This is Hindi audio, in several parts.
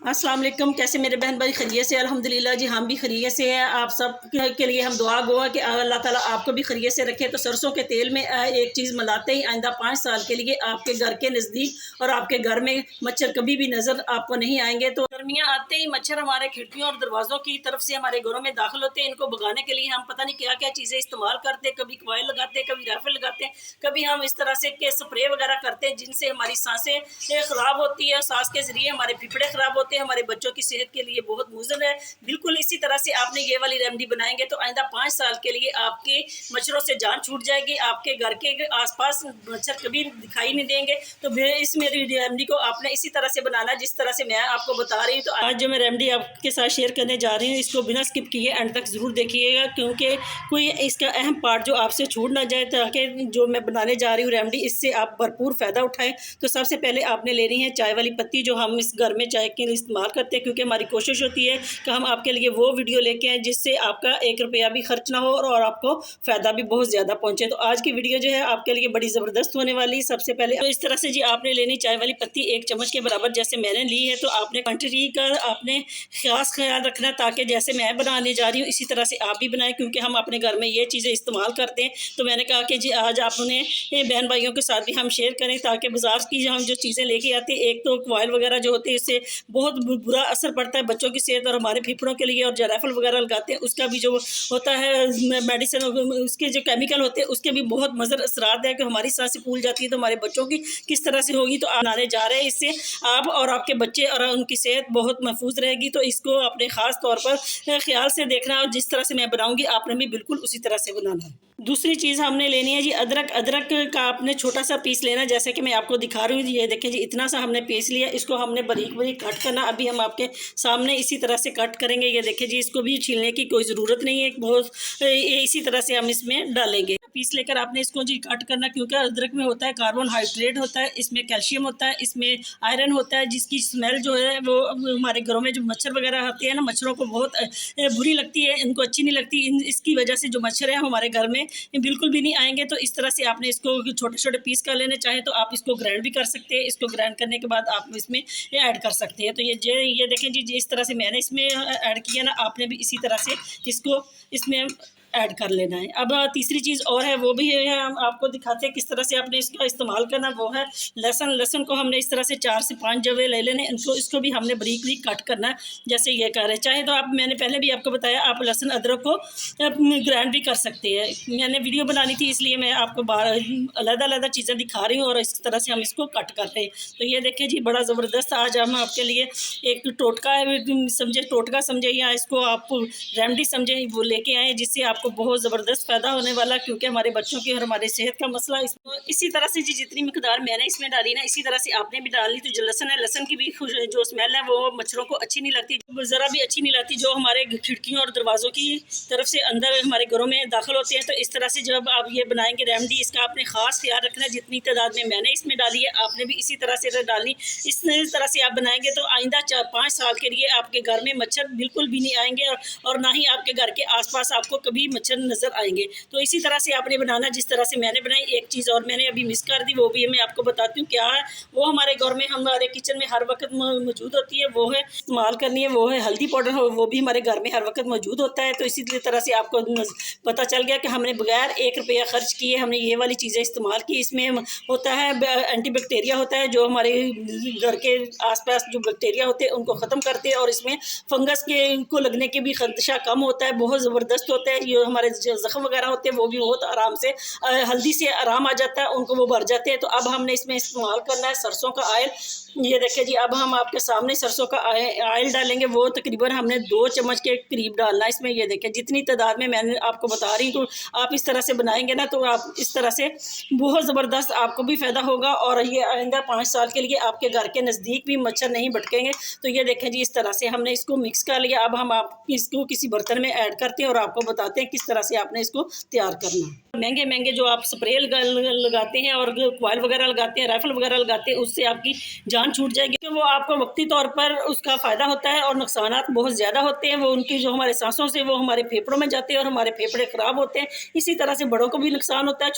अस्सलाम वालेकुम। कैसे मेरे बहन भाई खैरियत से? अल्हम्दुलिल्लाह जी हम भी खैरियत से हैं। आप सब के लिए हम दुआ गो है कि अल्लाह ताला आपको भी खैरियत से रखे। तो सरसों के तेल में एक चीज़ मिलाते ही आइंदा 5 साल के लिए आपके घर के नज़दीक और आपके घर में मच्छर कभी भी नज़र आपको नहीं आएंगे। तो गर्मियाँ आते ही मच्छर हमारे खिड़कियों और दरवाज़ों की तरफ से हमारे घरों में दाखिल होते हैं। इनको भगाने के लिए हम पता नहीं क्या क्या चीज़ें इस्तेमाल करते हैं। कभी कॉइल लगाते हैं, कभी राइफल लगाते हैं, कभी हम इस तरह से के स्प्रे वगैरह करते हैं जिनसे हमारी सांसें ख़राब होती है। सांस के ज़रिए हमारे फेफड़े ख़राब होते हैं, हमारे बच्चों की सेहत के लिए बहुत मुज़र है। बिल्कुल इसी तरह से आपने ये वाली रेमेडी बनाएंगे तो आइंदा 5 साल के लिए आपके मच्छरों से जान छूट जाएगी। आपके घर के आसपास मच्छर कभी दिखाई नहीं देंगे। तो इस मेरी रेमेडी को आपने इसी तरह से बनाना जिस तरह से मैं आपको बता रही हूँ। तो आज जो मैं रेमेडी आपके साथ शेयर करने जा रही हूँ इसको बिना स्किप किए एंड तक ज़रूर देखिएगा, क्योंकि कोई इसका अहम पार्ट जो आपसे छूट ना जाए, ताकि जो मैं बनाने जा रही हूँ रेमेडी इससे आप भरपूर फ़ायदा उठाएं। तो सबसे पहले आपने लेनी है चाय वाली पत्ती, जो हम इस घर में चाय के लिए इस्तेमाल करते हैं, क्योंकि हमारी कोशिश होती है कि हम आपके लिए वो वीडियो लेके आएँ जिससे आपका 1 रुपया भी खर्च ना हो और आपको फ़ायदा भी बहुत ज़्यादा पहुँचे। तो आज की वीडियो जो है आपके लिए बड़ी ज़बरदस्त होने वाली। सबसे पहले तो इस तरह से जी आपने लेनी चाय वाली पत्ती 1 चम्मच के बराबर जैसे मैंने ली है। तो आपने क्वान्टिटी का आपने खास ख्याल रखना, ताकि जैसे मैं बनाने जा रही हूँ इसी तरह से आप भी बनाएं, क्योंकि हम अपने घर में ये चीज़ें इस्तेमाल करते हैं। तो मैंने कहा कि जी आज आपने बहन भाइयों के साथ भी हम शेयर करें, ताकि बाज़ार की हम जो चीज़ें लेके आते हैं, एक तो कॉइल वगैरह जो होती है इससे बहुत बुरा असर पड़ता है बच्चों की सेहत और हमारे फेफड़ों के लिए, और जो राइफल वगैरह लगाते हैं उसका भी जो होता है मेडिसिन, उसके जो केमिकल होते हैं उसके भी बहुत मज़र असरात है कि हमारी सांसें फूल जाती है। तो हमारे बच्चों की किस तरह से होगी? तो आने जा रहे हैं इससे आप और आपके बच्चे और उनकी सेहत बहुत महफूज रहेगी। तो इसको अपने ख़ास तौर पर ख्याल से देखना, और जिस तरह से मैं बनाऊँगी आपने भी बिल्कुल उसी तरह से बनाना है। दूसरी चीज़ हमने लेनी है जी अदरक। अदरक का आपने छोटा सा पीस लेना, जैसे कि मैं आपको दिखा रही हूँ। ये देखें जी इतना सा हमने पीस लिया, इसको हमने बारीक बारीक कट करना। अभी हम आपके सामने इसी तरह से कट करेंगे। ये देखें जी इसको भी छीलने की कोई ज़रूरत नहीं है, बहुत इसी तरह से हम इसमें डालेंगे। पीस लेकर आपने इसको जी कट करना, क्योंकि अदरक में होता है कार्बोहाइड्रेट होता है, इसमें कैल्शियम होता है, इसमें आयरन होता है, जिसकी स्मेल जो है वो हमारे घरों में जो मच्छर वगैरह आते हैं ना, मच्छरों को बहुत बुरी लगती है, इनको अच्छी नहीं लगती। इसकी वजह से जो मच्छर है हमारे घर में बिल्कुल भी नहीं आएंगे। तो इस तरह से आपने इसको छोटे छोटे पीस कर लेने, चाहे तो आप इसको ग्राइंड भी कर सकते हैं। इसको ग्राइंड करने के बाद आप इसमें ऐड कर सकते हैं। तो ये देखें जी इस तरह से मैंने इसमें ऐड किया ना, आपने भी इसी तरह से इसको इसमें ऐड कर लेना है। अब तीसरी चीज़ और है, वो भी है हम आपको दिखाते हैं किस तरह से आपने इसका इस्तेमाल करना। वो है लहसुन। लहसुन को हमने इस तरह से 4 से 5 जवे ले लेने, इसको भी हमने बारीक बारीक कट करना है जैसे ये कर रहे हैं। चाहे तो आप, मैंने पहले भी आपको बताया, आप लहसुन अदरक को ग्राइंड भी कर सकते हैं। मैंने वीडियो बनानी थी इसलिए मैं आपको अलग-अलग चीज़ें दिखा रही हूँ और इस तरह से हम इसको कट कर रहे हैं। तो ये देखिए जी बड़ा ज़बरदस्त आज हम आपके लिए एक टोटका है, समझे टोटका समझे या इसको आप रेमेडी समझे, वो लेके आए जिससे आपको बहुत ज़बरदस्त फ़ायदा होने वाला, क्योंकि हमारे बच्चों की और हमारे सेहत का मसला इसी तरह से जी जितनी मिकदार मैंने इसमें डाली ना, इसी तरह से आपने भी डाली। तो जो लहसुन है, लहसुन की भी जो स्मेल है वो मच्छरों को अच्छी नहीं लगती, ज़रा भी अच्छी नहीं लगती, जो हमारे खिड़कियों और दरवाज़ों की तरफ से अंदर हमारे घरों में दाखिल होते हैं। तो इस तरह से जब आप ये बनाएंगे रेमेडी, इसका आपने ख़ास ख्याल रखना है। जितनी तादाद में मैंने इसमें डाली है आपने भी इसी तरह से डालनी। इस तरह से आप बनाएंगे तो आइंदा 5 साल के लिए आपके घर में मच्छर बिल्कुल भी नहीं आएंगे, और ना ही आपके घर के आसपास आपको कभी मच्छर नज़र आएंगे। तो इसी तरह से आपने बनाना जिस तरह से मैंने बनाई। एक चीज़ और मैंने अभी मिस कर दी, वो भी मैं आपको बताती हूँ क्या है। वो हमारे घर में हमारे किचन में हर वक्त मौजूद होती है, वो है इस्तेमाल करनी है, वो है हल्दी पाउडर। वो भी हमारे घर में हर वक्त मौजूद होता है। तो इसी तरह से आपको पता चल गया कि हमने बगैर 1 रुपया खर्च किए हमने ये वाली चीज़ें इस्तेमाल की। इसमें होता है एंटीबैक्टीरिया होता है, जो हमारे घर के आसपास जो बैक्टीरिया होते हैं उनको ख़त्म करते हैं, और इसमें फंगस के को लगने के भी खदशा कम होता है, बहुत ज़बरदस्त होता है। ये हमारे जो ज़ख्म वगैरह होते हैं वो भी बहुत आराम से हल्दी से आराम आ जाता है, उनको वो भर जाते हैं। तो अब हमने इसमें इस्तेमाल करना है सरसों का ऑयल। ये देखिए जी अब हम आपके सामने सरसों का ऑयल डालेंगे, वो तकरीबन हमने 2 चम्मच के करीब डालना है इसमें। ये देखिए जितनी तादाद में मैंने आपको बता रही हूँ, तो आप इस तरह से बनाएंगे ना, तो आप इस तरह से बहुत ज़बरदस्त आपको भी फ़ायदा होगा, और ये आइंदा 5 साल के लिए आपके घर के नज़दीक भी मच्छर नहीं भटकेंगे। तो ये देखें जी इस तरह से हमने इसको मिक्स कर लिया। अब हम आप इसको किसी बर्तन में ऐड करते हैं और आपको बताते हैं किस तरह से आपने इसको तैयार करना है। महंगे महंगे जो आप स्प्रे लगाते हैं और कॉइल वगैरह लगाते हैं, राइफल वगैरह लगाते हैं, उससे आपकी जान छूट जाएगी, क्योंकि वो आपको वक्ती तौर पर उसका फ़ायदा होता है और नुकसानात बहुत ज़्यादा होते हैं। वो उनकी जो हमारे सांसों से वो हमारे फेफड़ों में जाते हैं और हमारे फेफड़े ख़राब होते हैं। इसी तरह से बड़ों को भी नुकसान होता है,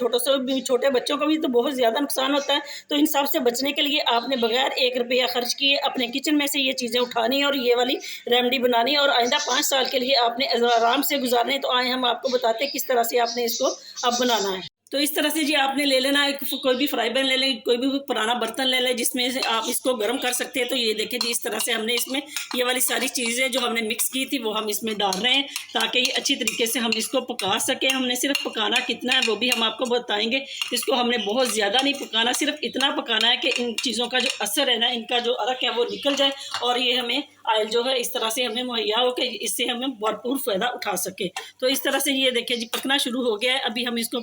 छोटे बच्चों को भी तो बहुत ज़्यादा नुकसान होता है। तो इन सब से बचने के लिए आपने बगैर 1 रुपया खर्च किए अपने किचन में से ये चीज़ें उठानी है और ये वाली रेमेडी बनानी है और आइंदा 5 साल के लिए आपने आराम से गुजारने। तो आए हम आपको बताते हैं किस तरह से आपने इसको अब बनाना है। तो इस तरह से जी आपने ले लेना है, कोई भी फ्राई पैन ले लें, कोई भी पुराना बर्तन ले लें जिसमें से आप इसको गर्म कर सकते हैं। तो ये देखें जी, इस तरह से हमने इसमें ये वाली सारी चीज़ें जो हमने मिक्स की थी वो हम इसमें डाल रहे हैं ताकि ये अच्छी तरीके से हम इसको पका सकें। हमने सिर्फ पकाना कितना है वो भी हम आपको बताएंगे। इसको हमने बहुत ज़्यादा नहीं पकाना, सिर्फ इतना पकाना है कि इन चीज़ों का जो असर है ना, इनका जो अरक है वो निकल जाए और ये हमें ऑयल जो है इस तरह से हमें मुहैया हो कि इससे हमें भरपूर फ़ायदा उठा सके। तो इस तरह से ये देखिए जी पकना शुरू हो गया है। अभी हम इसको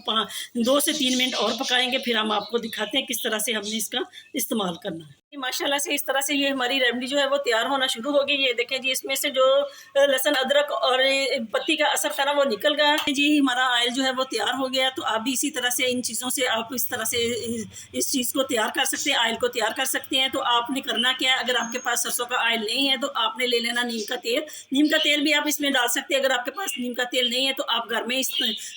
2 से 3 मिनट और पकाएंगे, फिर हम आपको दिखाते हैं किस तरह से हमने इसका इस्तेमाल करना है। माशाल्लाह से इस तरह से ये हमारी रेमेडी जो है वो तैयार होना शुरू हो गई। ये देखें जी, इसमें से जो लहसुन अदरक और पत्ती का असर था ना वो निकल गया जी। हमारा ऑयल जो है वो तैयार हो गया। तो आप भी इसी तरह से इन चीज़ों से आप इस तरह से इस चीज़ को तैयार कर सकते हैं, ऑयल को तैयार कर सकते हैं। तो आपने करना क्या है, अगर आपके पास सरसों का ऑयल नहीं है तो आपने ले लेना नीम का तेल। नीम का तेल भी आप इसमें डाल सकते हैं। अगर आपके पास नीम का तेल नहीं है तो आप घर में इस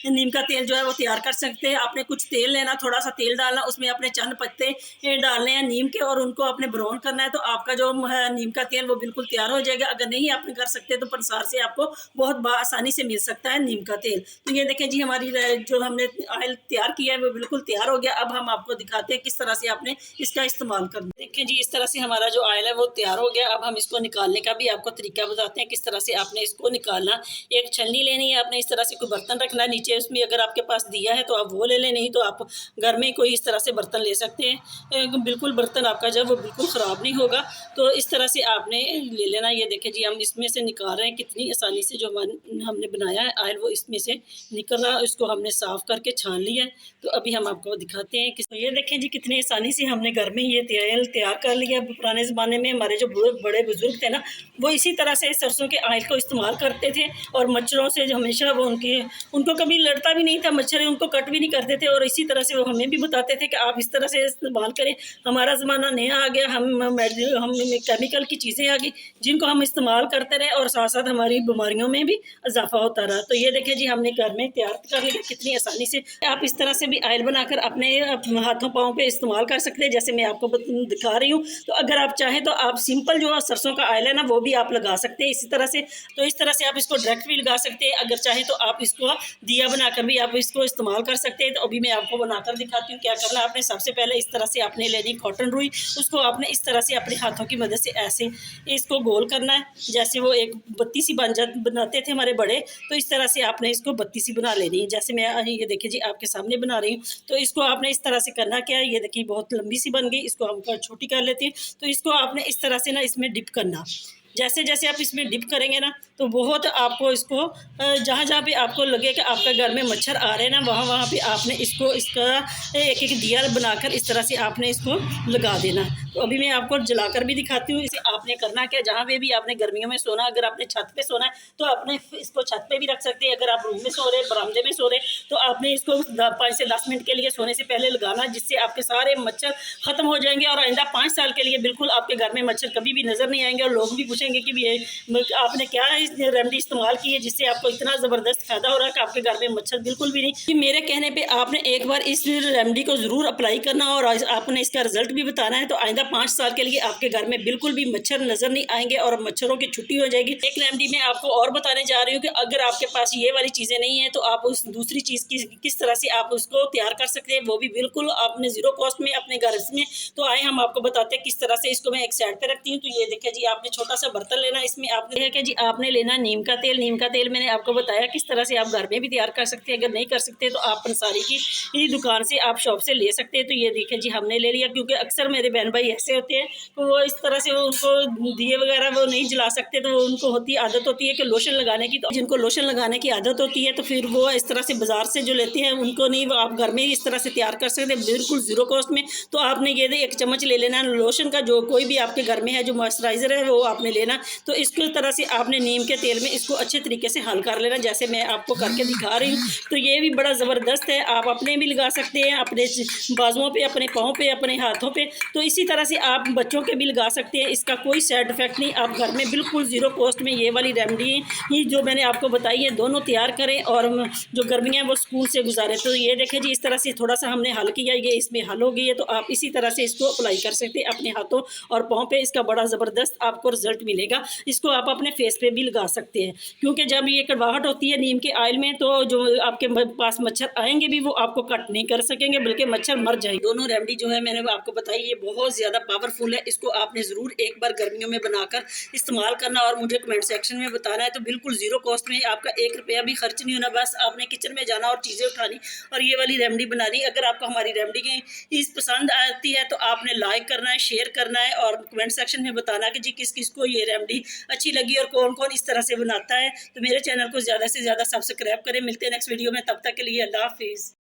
नीम का तेल जो है वो तैयार कर सकते हैं। आपने कुछ तेल लेना, थोड़ा सा तेल डालना, उसमें अपने चंद पत्ते डालने हैं नीम के और उनको आपने ब्राउन करना है। तो आपका जो नीम का तेल वो बिल्कुल तैयार हो जाएगा। अगर नहीं आपने कर सकते तो पंसार से आपको बहुत आसानी से मिल सकता है नीम का तेल। तो ये देखें जी, हमारी जो हमने ऑयल तैयार किया है वो बिल्कुल तैयार हो गया। अब हम आपको दिखाते हैं किस तरह से आपने इसका इस्तेमाल करना है। देखें जी, इस तरह से हमारा जो ऑयल है वो तैयार हो गया। अब हम इसको निकालने का भी आपको तरीका बताते हैं किस तरह से आपने इसको निकालना। एक छलनी लेनी है, आपने इस तरह से कोई बर्तन रखना है नीचे, उसमें अगर आपके पास दिया है तो आप वो ले लें, नहीं तो आप घर में कोई इस तरह से बर्तन ले सकते हैं। बिल्कुल बर्तन आपका जो है वो बिल्कुल ख़राब नहीं होगा। तो इस तरह से आपने ले लेना। ये देखें जी, हम इसमें से निकाल रहे हैं कितनी आसानी से। जो हमने बनाया है ऑयल वो इसमें से निकल रहा है। इसको हमने साफ़ करके छान लिया है। तो अभी हम आपको दिखाते हैं कि ये देखें जी, कितनी आसानी से हमने घर में ये तेल तैयार कर लिया। पुराने ज़माने में हमारे जो बड़े बुजुर्ग थे ना, वो इसी तरह से सरसों के ऑयल को इस्तेमाल करते थे और मच्छरों से जो हमेशा वो उनको कभी लड़ता भी नहीं था मच्छर, उनको कट भी नहीं करते थे। और इसी तरह से वो हमें भी बताते थे कि आप इस तरह से इस्तेमाल करें। हमारा ज़माना नया आ गया, हम केमिकल की चीज़ें आ गई जिनको हम इस्तेमाल करते रहे और साथ साथ हमारी बीमारियों में भी इजाफा होता रहा। तो ये देखें जी, हमने घर में तैयार कर लिया कितनी आसानी से। आप इस तरह से भी ऑयल बनाकर अपने हाथों पाँव पे इस्तेमाल कर सकते हैं, जैसे मैं आपको दिखा रही हूँ। तो अगर आप चाहें तो आप सिंपल जो सरसों का ऑयल है ना वो भी आप लगा सकते हैं इसी तरह से। तो इस तरह से आप इसको डायरेक्ट भी लगा सकते हैं। अगर चाहें तो आप इसको दिया बनाकर भी आप इसको इस्तेमाल कर सकते हैं। तो अभी मैं आपको बनाकर दिखाती हूँ क्या करना। आपने सबसे पहले इस तरह से आपने लेनी कॉटन रुई, उसको आपने इस तरह से अपने हाथों की मदद से ऐसे इसको गोल करना है, जैसे वो एक बत्ती सी बनाते थे हमारे बड़े। तो इस तरह से आपने इसको बत्ती सी बना लेनी है, जैसे मैं ये देखिए जी आपके सामने बना रही हूँ। तो इसको आपने इस तरह से करना क्या है, ये देखिए बहुत लंबी सी बन गई, इसको हम छोटी कर लेते हैं। तो इसको आपने इस तरह से ना इसमें डिप करना। जैसे जैसे आप इसमें डिप करेंगे ना तो बहुत आपको इसको जहाँ जहाँ पे आपको लगे कि आपका घर में मच्छर आ रहे हैं ना, वहाँ वहाँ पे आपने इसका एक एक दिया बनाकर इस तरह से आपने इसको लगा देना। तो अभी मैं आपको जलाकर भी दिखाती हूँ। इसे आपने करना क्या, जहाँ पे भी आपने गर्मियों में सोना, अगर आपने छत पे सोना है तो आपने इसको छत पे भी रख सकते हैं। अगर आप रूम में सो रहे, बरामदे में सो रहे, तो आपने इसको 5 से 10 मिनट के लिए सोने से पहले लगाना, जिससे आपके सारे मच्छर ख़त्म हो जाएंगे और आइंदा 5 साल के लिए बिल्कुल आपके घर में मच्छर कभी भी नज़र नहीं आएंगे। और लोग भी पूछेंगे कि ये आपने क्या रेमेडी इस्तेमाल की है जिससे आपको इतना ज़बरदस्त फ़ायदा हो रहा है कि आपके घर में मच्छर बिल्कुल भी नहीं। कि मेरे कहने पे आपने एक बार इस रेमेडी को ज़रूर अप्लाई करना और आपने इसका रिजल्ट भी बताना है। तो आइंदा 5 साल के लिए आपके घर में बिल्कुल भी मच्छर नज़र नहीं आएंगे और मच्छरों की छुट्टी हो जाएगी। एक रेमेडी में आपको और बताने जा रही हूँ कि अगर आपके पास ये वाली चीज़ें नहीं हैं तो आप उस दूसरी चीज़ की किस तरह से आप उसको तैयार कर सकते हैं, वो भी बिल्कुल आपने ज़ीरो कॉस्ट में अपने घर में। तो आए हम आपको बताते हैं किस तरह से। इसको मैं एक साइड पर रखती हूँ। तो ये देखिए जी, आपने छोटा सा बर्तन लेना, इसमें आपने देखा जी आपने लेना नीम का तेल। नीम का तेल मैंने आपको बताया किस तरह से आप घर में भी तैयार कर सकते हैं। अगर नहीं कर सकते तो आप पंसारी की दुकान से आप शॉप से ले सकते हैं। तो ये देखिए जी हमने ले लिया, क्योंकि अक्सर मेरे बहन भाई ऐसे होते हैं तो वो इस तरह से उनको दिए वगैरह वो नहीं जला सकते। तो उनको आदत होती है कि लोशन लगाने की। तो जिनको लोशन लगाने की आदत होती है तो फिर वो इस तरह से बाजार से जो लेते हैं उनको नहीं, वो आप घर में ही इस तरह से तैयार कर सकते हैं बिल्कुल ज़ीरो कॉस्ट में। तो आपने ये 1 चम्मच ले लेना लोशन का, जो कोई भी आपके घर में है जो मॉइस्चराइज़र है वो आपने लेना। तो इसकी तरह से आपने नीम के तेल में इसको अच्छे तरीके से हल कर लेना, जैसे मैं आपको करके दिखा रही हूँ। तो ये भी बड़ा ज़बरदस्त है, आप अपने भी लगा सकते हैं, अपने बाजुओं पे, अपने पाँव पे, अपने हाथों पे। तो इसी तरह से आप बच्चों के भी लगा सकते हैं, इसका कोई साइड इफ़ेक्ट नहीं। आप घर में बिल्कुल ज़ीरो कॉस्ट में ये वाली रेमेडी ही जो मैंने आपको बताई है दोनों तैयार करें और जो गर्मियाँ वो स्कूल से गुजारें। तो ये देखें जी, इस तरह से थोड़ा सा हमने हल किया, ये इसमें हल हो गई है। तो आप इसी तरह से इसको अप्लाई कर सकते हैं अपने हाथों और पाँव पे, इसका बड़ा ज़बरदस्त आपको रिजल्ट मिलेगा। इसको आप अपने फेस पे भी लगा सकते हैं, क्योंकि जब ये कड़वाहट होती है नीम के ऑयल में तो जो आपके पास मच्छर आएंगे भी वो आपको कट नहीं कर सकेंगे, बल्कि मच्छर मर जाएंगे। दोनों रेमेडी जो है मैंने आपको बताई, ये बहुत ज़्यादा पावरफुल है। इसको आपने ज़रूर एक बार गर्मियों में बनाकर इस्तेमाल करना और मुझे कमेंट सेक्शन में बताना है। तो बिल्कुल ज़ीरो कॉस्ट में, आपका 1 रुपया भी खर्च नहीं होना, बस आपने किचन में जाना और चीज़ें उठानी और ये वाली रेमेडी बनानी। अगर आपको हमारी रेमेडी की पसंद आती है तो आपने लाइक करना है, शेयर करना है और कमेंट सेक्शन में बताना कि जी किस किस को ये रेमेडी अच्छी लगी और कौन कौन इस तरह से बनाता है। तो मेरे चैनल को ज़्यादा से ज़्यादा सब्सक्राइब करें। मिलते हैं नेक्स्ट वीडियो में, तब तक के लिए अल्लाह हाफिज़।